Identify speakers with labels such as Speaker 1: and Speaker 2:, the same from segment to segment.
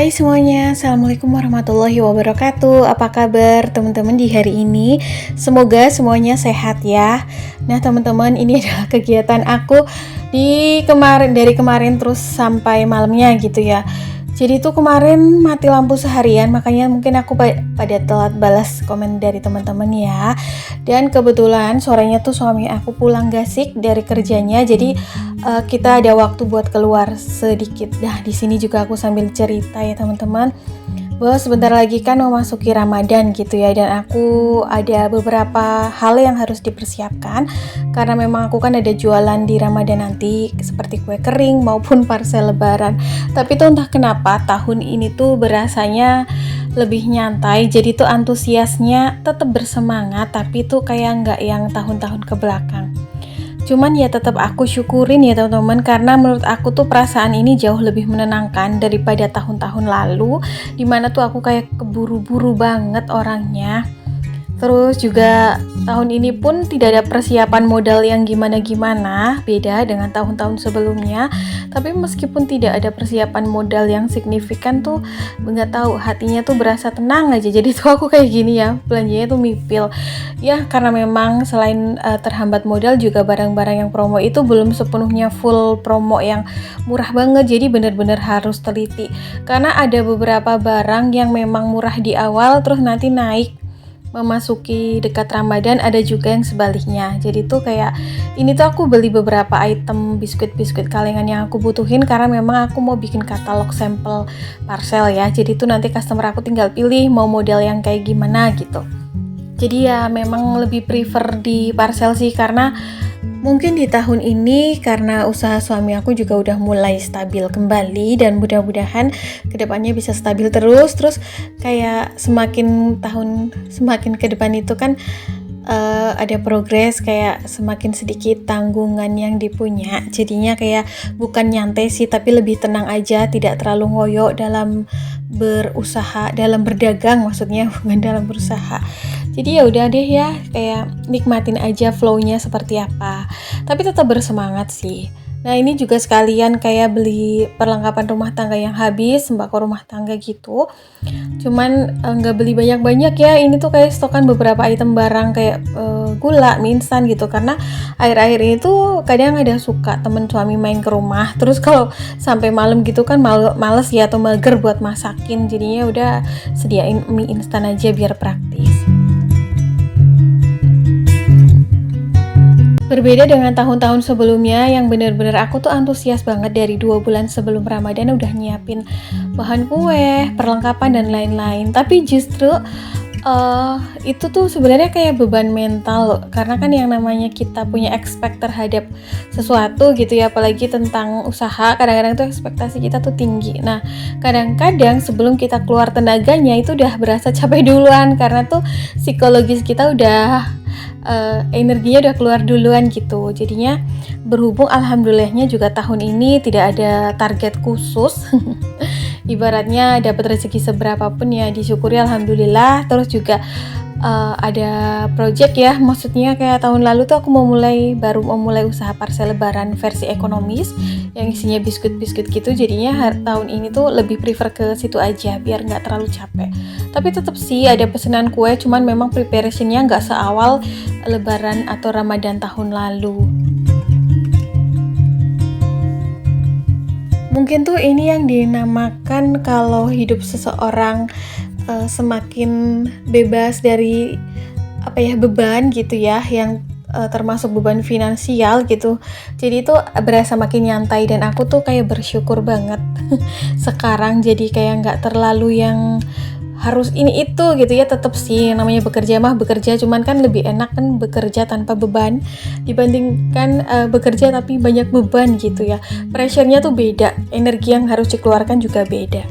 Speaker 1: Hai semuanya, Assalamualaikum warahmatullahi wabarakatuh. Apa kabar teman-teman di hari ini? Semoga semuanya sehat ya. Nah teman-teman, ini adalah kegiatan aku dari kemarin terus sampai malamnya gitu ya. Jadi tuh kemarin mati lampu seharian, makanya mungkin aku pada telat balas komen dari teman-teman ya. Dan kebetulan sorenya tuh suami aku pulang gasik dari kerjanya, jadi kita ada waktu buat keluar sedikit. Nah, di sini juga aku sambil cerita ya teman-teman, bahwa sebentar lagi kan memasuki Ramadan gitu ya, dan aku ada beberapa hal yang harus dipersiapkan karena memang aku kan ada jualan di Ramadan nanti seperti kue kering maupun parsel lebaran. Tapi tuh entah kenapa tahun ini tuh berasanya lebih nyantai, jadi tuh antusiasnya tetap bersemangat tapi tuh kayak nggak yang tahun-tahun ke belakang. Cuman ya tetap aku syukurin ya teman-teman, karena menurut aku tuh perasaan ini jauh lebih menenangkan daripada tahun-tahun lalu, dimana tuh aku kayak keburu-buru banget orangnya. Terus juga tahun ini pun tidak ada persiapan modal yang gimana-gimana, beda dengan tahun-tahun sebelumnya. Tapi meskipun tidak ada persiapan modal yang signifikan tuh, nggak tahu hatinya tuh berasa tenang aja. Jadi tuh aku kayak gini ya, belanjanya tuh mipil. Ya karena memang selain terhambat modal, juga barang-barang yang promo itu belum sepenuhnya full promo yang murah banget. Jadi benar-benar harus teliti. Karena ada beberapa barang yang memang murah di awal, terus nanti naik memasuki dekat Ramadan, ada juga yang sebaliknya. Jadi tuh kayak ini tuh aku beli beberapa item biskuit-biskuit kalengan yang aku butuhin karena memang aku mau bikin katalog sampel parcel ya. Jadi tuh nanti customer aku tinggal pilih mau model yang kayak gimana gitu. Jadi ya memang lebih prefer di parcel sih, karena mungkin di tahun ini karena usaha suami aku juga udah mulai stabil kembali, dan mudah-mudahan kedepannya bisa stabil terus kayak semakin ke depan itu kan ada progres, kayak semakin sedikit tanggungan yang dipunya, jadinya kayak bukan nyantai sih tapi lebih tenang aja, tidak terlalu ngoyo dalam berusaha, dalam berdagang maksudnya, bukan dalam berusaha. Jadi ya udah deh ya, kayak nikmatin aja flow-nya seperti apa. Tapi tetap bersemangat sih. Nah ini juga sekalian kayak beli perlengkapan rumah tangga yang habis, sembako rumah tangga gitu. Cuman nggak beli banyak-banyak ya. Ini tuh kayak stokan beberapa item barang kayak gula, mie instan gitu. Karena akhir-akhir ini tuh kadang ada suka temen suami main ke rumah. Terus kalau sampai malam gitu kan males ya atau mager buat masakin. Jadinya udah sediain mie instan aja biar praktis. Berbeda dengan tahun-tahun sebelumnya yang bener-bener aku tuh antusias banget, dari 2 bulan sebelum Ramadan udah nyiapin bahan kue, perlengkapan dan lain-lain. Tapi justru itu tuh sebenarnya kayak beban mental, karena kan yang namanya kita punya expect terhadap sesuatu gitu ya, apalagi tentang usaha, kadang-kadang tuh ekspektasi kita tuh tinggi. Nah kadang-kadang sebelum kita keluar tenaganya itu udah berasa capek duluan, karena tuh psikologis kita udah energinya udah keluar duluan gitu. Jadinya berhubung alhamdulillahnya juga tahun ini tidak ada target khusus ibaratnya dapat rezeki seberapapun ya disyukuri alhamdulillah. Terus juga ada project ya, maksudnya kayak tahun lalu tuh aku baru mau mulai usaha parsel lebaran versi ekonomis yang isinya biskuit-biskuit gitu. Jadinya tahun ini tuh lebih prefer ke situ aja biar nggak terlalu capek. Tapi tetap sih ada pesanan kue, cuman memang preparationnya nggak seawal lebaran atau Ramadan tahun lalu. Mungkin tuh ini yang dinamakan kalau hidup seseorang semakin bebas dari beban gitu ya, yang termasuk beban finansial gitu. Jadi itu berasa makin nyantai, dan aku tuh kayak bersyukur banget sekarang jadi kayak nggak terlalu yang harus ini itu gitu ya. Tetap sih namanya bekerja mah bekerja, cuman kan lebih enak kan bekerja tanpa beban dibandingkan bekerja tapi banyak beban gitu ya. Pressure-nya tuh beda, energi yang harus dikeluarkan juga beda.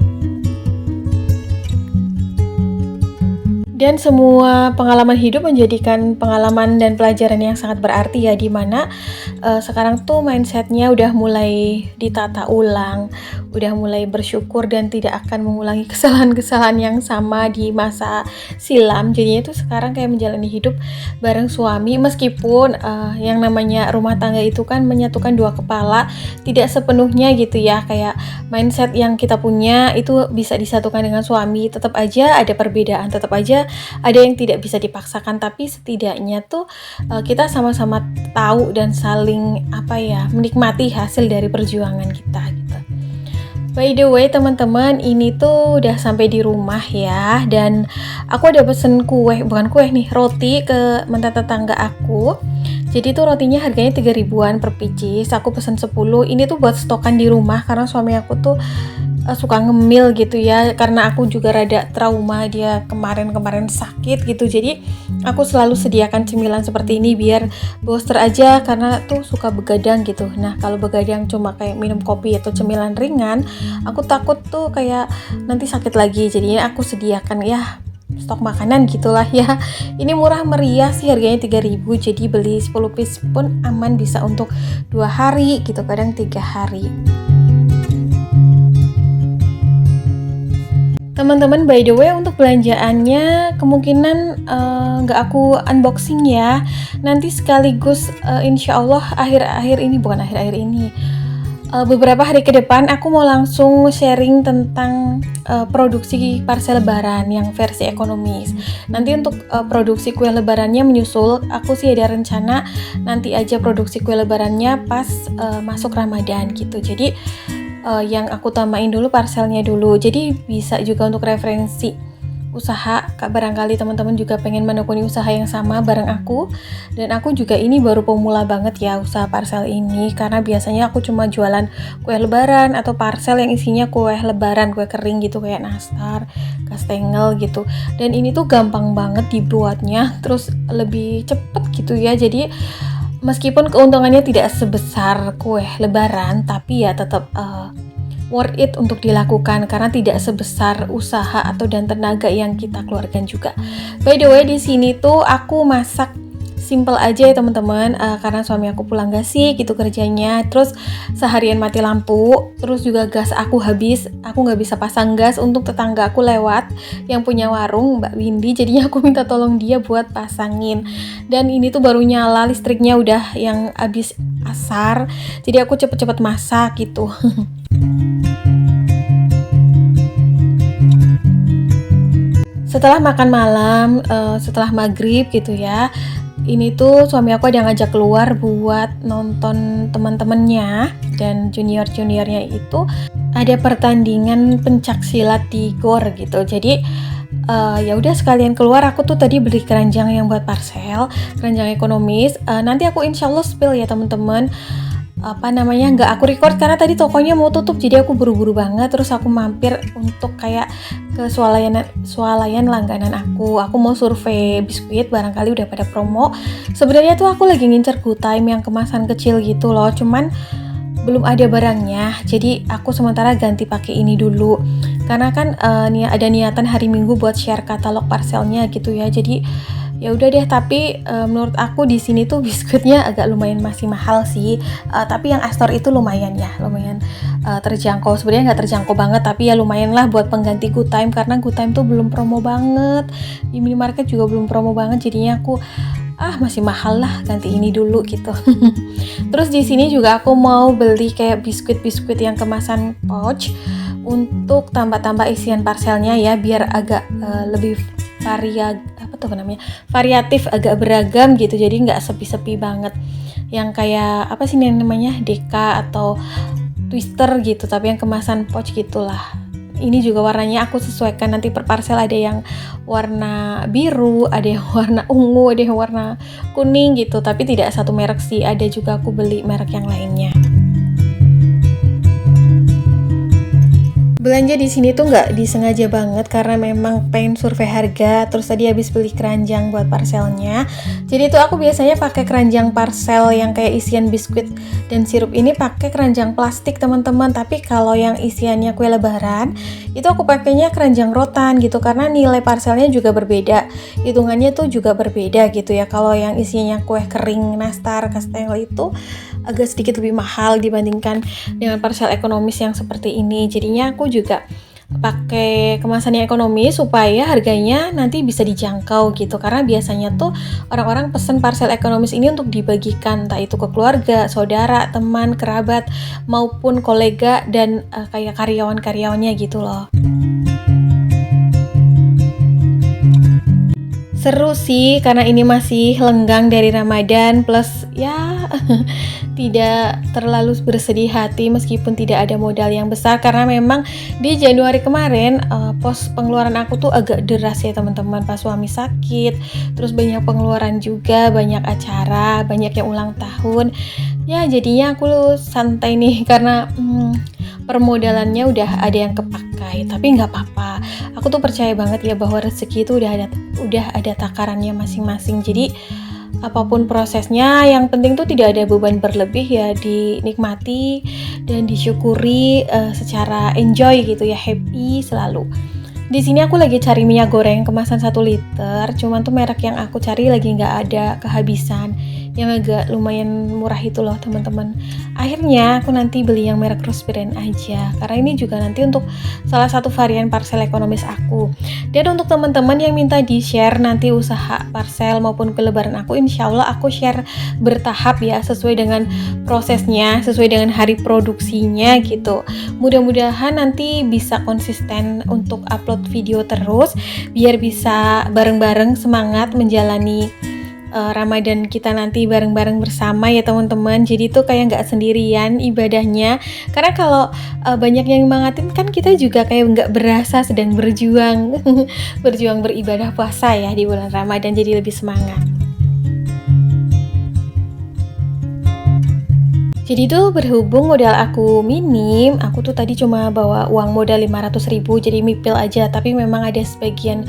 Speaker 1: Dan semua pengalaman hidup menjadikan pengalaman dan pelajaran yang sangat berarti ya, dimana sekarang tuh mindsetnya udah mulai ditata ulang, udah mulai bersyukur dan tidak akan mengulangi kesalahan-kesalahan yang sama di masa silam. Jadinya tuh sekarang kayak menjalani hidup bareng suami, meskipun yang namanya rumah tangga itu kan menyatukan dua kepala, tidak sepenuhnya gitu ya, kayak mindset yang kita punya itu bisa disatukan dengan suami, tetap aja ada perbedaan, tetap aja ada yang tidak bisa dipaksakan, tapi setidaknya tuh kita sama-sama tahu dan saling menikmati hasil dari perjuangan kita gitu. By the way teman-teman, ini tuh udah sampai di rumah ya, dan aku ada pesen roti ke mantan tetangga aku. Jadi tuh rotinya harganya 3 ribuan per pieces, aku pesen 10. Ini tuh buat stokan di rumah karena suami aku tuh suka ngemil gitu ya, karena aku juga rada trauma, dia kemarin sakit gitu, jadi aku selalu sediakan cemilan seperti ini biar booster aja, karena tuh suka begadang gitu. Nah kalau begadang cuma kayak minum kopi atau cemilan ringan, aku takut tuh kayak nanti sakit lagi, jadinya aku sediakan ya stok makanan gitulah ya. Ini murah meriah sih, harganya 3.000, jadi beli 10 piece pun aman, bisa untuk 2 hari gitu, kadang 3 hari. Teman-teman, by the way, untuk belanjaannya kemungkinan nggak aku unboxing ya. Nanti sekaligus insya Allah beberapa hari ke depan aku mau langsung sharing tentang produksi parcel lebaran yang versi ekonomis. Nanti untuk produksi kue lebarannya menyusul, aku sih ada rencana nanti aja produksi kue lebarannya pas masuk Ramadan gitu. Jadi yang aku tamain dulu parselnya dulu, jadi bisa juga untuk referensi usaha. Barangkali teman-teman juga pengen menekuni usaha yang sama bareng aku, dan aku juga ini baru pemula banget ya usaha parcel ini, karena biasanya aku cuma jualan kue lebaran atau parcel yang isinya kue lebaran, kue kering gitu kayak nastar, kastengel gitu, dan ini tuh gampang banget dibuatnya, terus lebih cepet gitu ya. Jadi meskipun keuntungannya tidak sebesar kue lebaran, tapi ya tetap worth it untuk dilakukan karena tidak sebesar usaha dan tenaga yang kita keluarkan juga. By the way, di sini tuh aku masak simple aja ya teman-teman, karena suami aku pulang gasik gitu kerjanya, terus seharian mati lampu, terus juga gas aku habis, aku nggak bisa pasang gas untuk tetangga aku lewat yang punya warung, Mbak Windy, jadinya aku minta tolong dia buat pasangin, dan ini tuh baru nyala listriknya udah yang habis asar, jadi aku cepet-cepet masak gitu. Setelah makan malam, setelah maghrib gitu ya, ini tuh suami aku ada ngajak keluar buat nonton teman-temannya dan junior-juniornya itu ada pertandingan pencak silat di GOR gitu. Jadi ya udah sekalian keluar, aku tuh tadi beli keranjang yang buat parcel, keranjang ekonomis. Nanti aku insyaallah spill ya teman-teman. Nggak aku record karena tadi tokonya mau tutup, jadi aku buru-buru banget, terus aku mampir untuk kayak ke swalayan langganan aku mau survei biskuit, barangkali udah pada promo. Sebenarnya tuh aku lagi ngincer Good Time yang kemasan kecil gitu loh, cuman belum ada barangnya, jadi aku sementara ganti pakai ini dulu karena kan ada niatan hari Minggu buat share katalog parcelnya gitu ya. Jadi ya udah deh, tapi menurut aku di sini tuh biskuitnya agak lumayan masih mahal sih, tapi yang Astor itu lumayan terjangkau. Sebenarnya nggak terjangkau banget, tapi ya lumayan lah buat pengganti Good Time, karena Good Time tuh belum promo banget, di minimarket juga belum promo banget, jadinya aku masih mahal lah, ganti ini dulu gitu. Terus di sini juga aku mau beli kayak biskuit yang kemasan pouch untuk tambah-tambah isian parcelnya ya, biar agak lebih variatif, agak beragam gitu, jadi nggak sepi-sepi banget yang kayak Deka atau Twister gitu, tapi yang kemasan pouch gitulah. Ini juga warnanya aku sesuaikan nanti per parcel, ada yang warna biru, ada yang warna ungu, ada yang warna kuning gitu, tapi tidak satu merek sih, ada juga aku beli merek yang lainnya. Belanja di sini tuh nggak disengaja banget karena memang pengen survei harga. Terus tadi habis beli keranjang buat parcelnya. Jadi tuh aku biasanya pakai keranjang parcel yang kayak isian biskuit dan sirup ini pakai keranjang plastik teman-teman. Tapi kalau yang isiannya kue lebaran itu aku pakainya keranjang rotan gitu karena nilai parcelnya juga berbeda. Hitungannya tuh juga berbeda gitu ya. Kalau yang isinya kue kering nastar kastengel itu agak sedikit lebih mahal dibandingkan dengan parcel ekonomis yang seperti ini. Jadinya aku juga pakai kemasan yang ekonomis supaya harganya nanti bisa dijangkau gitu. Karena biasanya tuh orang-orang pesen parcel ekonomis ini untuk dibagikan, entah itu ke keluarga, saudara, teman, kerabat, maupun kolega dan kayak karyawan-karyawannya gitu loh. Seru sih karena ini masih lenggang dari Ramadan plus ya tidak terlalu bersedih hati meskipun tidak ada modal yang besar karena memang di Januari kemarin pos pengeluaran aku tuh agak deras ya teman-teman pas suami sakit, terus banyak pengeluaran juga, banyak acara, banyak yang ulang tahun. Ya jadinya aku santai nih karena permodalannya udah ada yang kepakai, tapi nggak apa-apa. Aku tuh percaya banget ya bahwa rezeki itu udah ada takarannya masing-masing. Jadi apapun prosesnya, yang penting tuh tidak ada beban berlebih ya, dinikmati dan disyukuri secara enjoy gitu ya, happy selalu. Di sini aku lagi cari minyak goreng kemasan 1 liter, cuman tuh merek yang aku cari lagi nggak ada, kehabisan. Yang agak lumayan murah itu loh teman-teman. Akhirnya aku nanti beli yang merek Rose Brand aja, karena ini juga nanti untuk salah satu varian parcel ekonomis aku. Dan untuk teman-teman yang minta di share nanti usaha parcel maupun kelebaran aku, insya Allah aku share bertahap ya, sesuai dengan prosesnya, sesuai dengan hari produksinya gitu. Mudah-mudahan nanti bisa konsisten untuk upload video terus, biar bisa bareng-bareng semangat menjalani Ramadan kita nanti bareng-bareng bersama ya teman-teman. Jadi tuh kayak nggak sendirian ibadahnya, karena kalau banyak yang nyemangatin kan kita juga kayak nggak berasa sedang berjuang berjuang beribadah puasa ya di bulan Ramadan, jadi lebih semangat. Jadi tuh berhubung modal aku minim, aku tuh tadi cuma bawa uang modal 500.000, jadi mipil aja. Tapi memang ada sebagian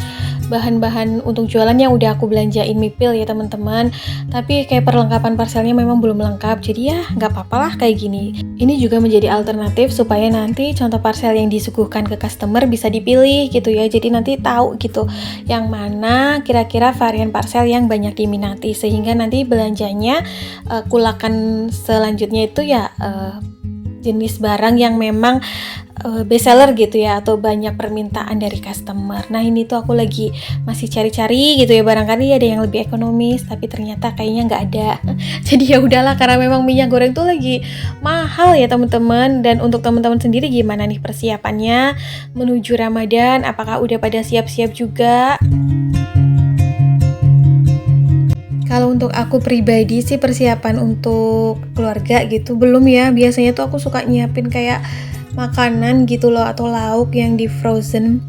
Speaker 1: bahan-bahan untuk jualan yang udah aku belanjain mipil ya teman-teman. Tapi kayak perlengkapan parcelnya memang belum lengkap, jadi ya nggak apa-apa lah kayak gini. Ini juga menjadi alternatif supaya nanti contoh parcel yang disuguhkan ke customer bisa dipilih gitu ya. Jadi nanti tahu gitu yang mana kira-kira varian parcel yang banyak diminati, sehingga nanti belanjanya kulakan selanjutnya itu ya jenis barang yang memang bestseller gitu ya, atau banyak permintaan dari customer. Nah ini tuh aku lagi masih cari-cari gitu ya, barangkali ada yang lebih ekonomis, tapi ternyata kayaknya nggak ada. Jadi ya udahlah, karena memang minyak goreng tuh lagi mahal ya teman-teman. Dan untuk teman-teman sendiri gimana nih persiapannya menuju Ramadan? Apakah udah pada siap-siap juga? Kalau untuk aku pribadi sih persiapan untuk keluarga gitu belum ya. Biasanya tuh aku suka nyiapin kayak makanan gitu loh, atau lauk yang di frozen.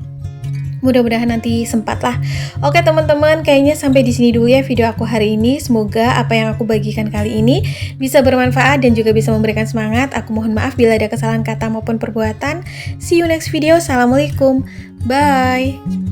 Speaker 1: Mudah-mudahan nanti sempat lah. Oke teman-teman, kayaknya sampai di sini dulu ya video aku hari ini. Semoga apa yang aku bagikan kali ini bisa bermanfaat dan juga bisa memberikan semangat. Aku mohon maaf bila ada kesalahan kata maupun perbuatan. See you next video. Assalamualaikum. Bye.